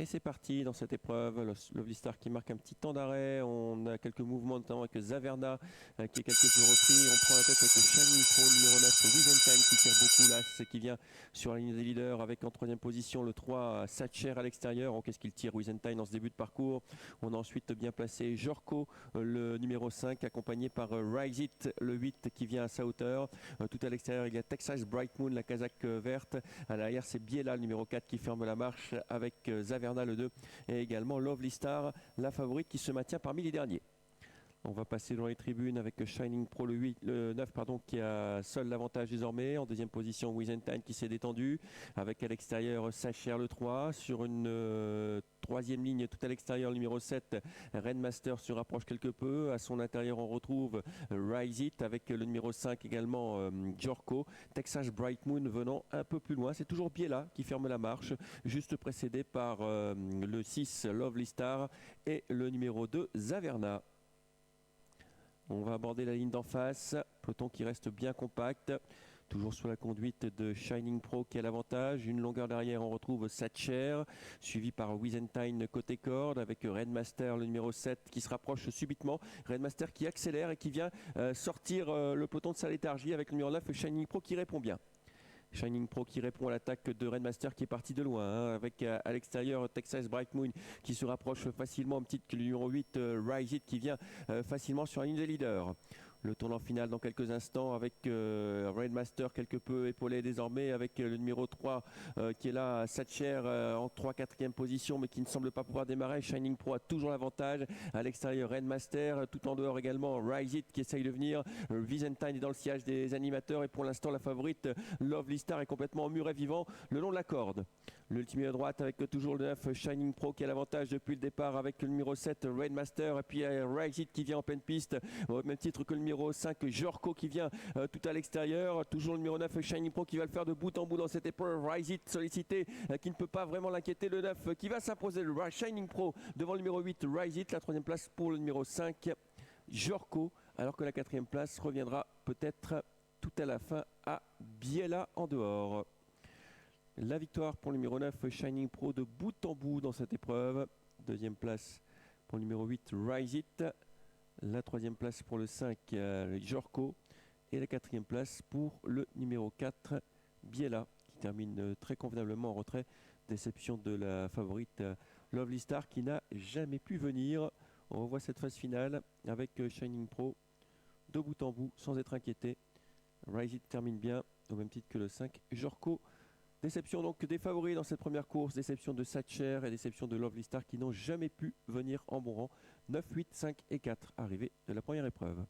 Et c'est parti dans cette épreuve. Lovely Star qui marque un petit temps d'arrêt. On a quelques mouvements, notamment avec Zaverna qui est quelque peu repris. On prend la tête avec le Shining Pro numéro 9, Wizentime qui tire beaucoup l'As, qui vient sur la ligne des leaders avec en troisième position le 3, Satcher à l'extérieur. Qu'est-ce qu'il tire Wizentime dans ce début de parcours? On a ensuite bien placé Jorko, le numéro 5, accompagné par Rise It, le 8 qui vient à sa hauteur. Tout à l'extérieur, il y a Texas Bright Moon, la casaque verte. À l'arrière, c'est Biella, le numéro 4, qui ferme la marche avec Zaverna, le 2, et également Lovely Star, la favorite qui se maintient parmi les derniers. On va passer dans les tribunes avec Shining Pro le 9 qui a seul l'avantage désormais. En deuxième position, Wizentime qui s'est détendu avec à l'extérieur Sacher le 3. Sur une troisième ligne tout à l'extérieur, le numéro 7, Rainmaster se rapproche quelque peu. À son intérieur, on retrouve Rise It avec le numéro 5 également Jorko. Texas Bright Moon venant un peu plus loin. C'est toujours Biella qui ferme la marche, juste précédé par le 6, Lovely Star, et le numéro 2, Zaverna. On va aborder la ligne d'en face, peloton qui reste bien compact, toujours sous la conduite de Shining Pro qui a l'avantage. Une longueur derrière, on retrouve Satcher, suivi par Wizentime côté corde, avec Rainmaster, le numéro 7, qui se rapproche subitement. Rainmaster qui accélère et qui vient sortir le peloton de sa léthargie avec le numéro 9, Shining Pro qui répond bien. Shining Pro qui répond à l'attaque de Rainmaster qui est parti de loin, avec à l'extérieur Texas Bright Moon qui se rapproche facilement, un petit numéro 8, Rise It qui vient facilement sur la ligne des leaders. Le tournant final dans quelques instants avec Rainmaster quelque peu épaulé désormais avec le numéro 3 qui est là, Satcher en 3-4e position mais qui ne semble pas pouvoir démarrer. Shining Pro a toujours l'avantage. À l'extérieur, Rainmaster, tout en dehors également Rise It qui essaye de venir. Wizentime est dans le sillage des animateurs et pour l'instant la favorite Lovely Star est complètement en muret vivant le long de la corde. L'ultime à droite avec toujours le 9 Shining Pro qui a l'avantage depuis le départ avec le numéro 7 Rainmaster et puis Rise It qui vient en pleine piste au même titre que le numéro 5 Jorko qui vient tout à l'extérieur. Toujours le numéro 9 Shining Pro qui va le faire de bout en bout dans cette épreuve. Rise It sollicité qui ne peut pas vraiment l'inquiéter. Le 9 qui va s'imposer, le Shining Pro devant le numéro 8 Rise It. La troisième place pour le numéro 5 Jorko, alors que la quatrième place reviendra peut-être tout à la fin à Biella en dehors. La victoire pour le numéro 9 Shining Pro de bout en bout dans cette épreuve. Deuxième place pour le numéro 8 Rise It. La troisième place pour le 5 Jorko. Et la quatrième place pour le numéro 4 Biella qui termine très convenablement en retrait. Déception de la favorite Lovely Star qui n'a jamais pu venir. On revoit cette phase finale avec Shining Pro de bout en bout sans être inquiété. Rise It termine bien au même titre que le 5 Jorko. Déception donc des favoris dans cette première course, déception de Satcher et déception de Lovely Star qui n'ont jamais pu venir en bon rang. 9, 8, 5 et 4 arrivés de la première épreuve.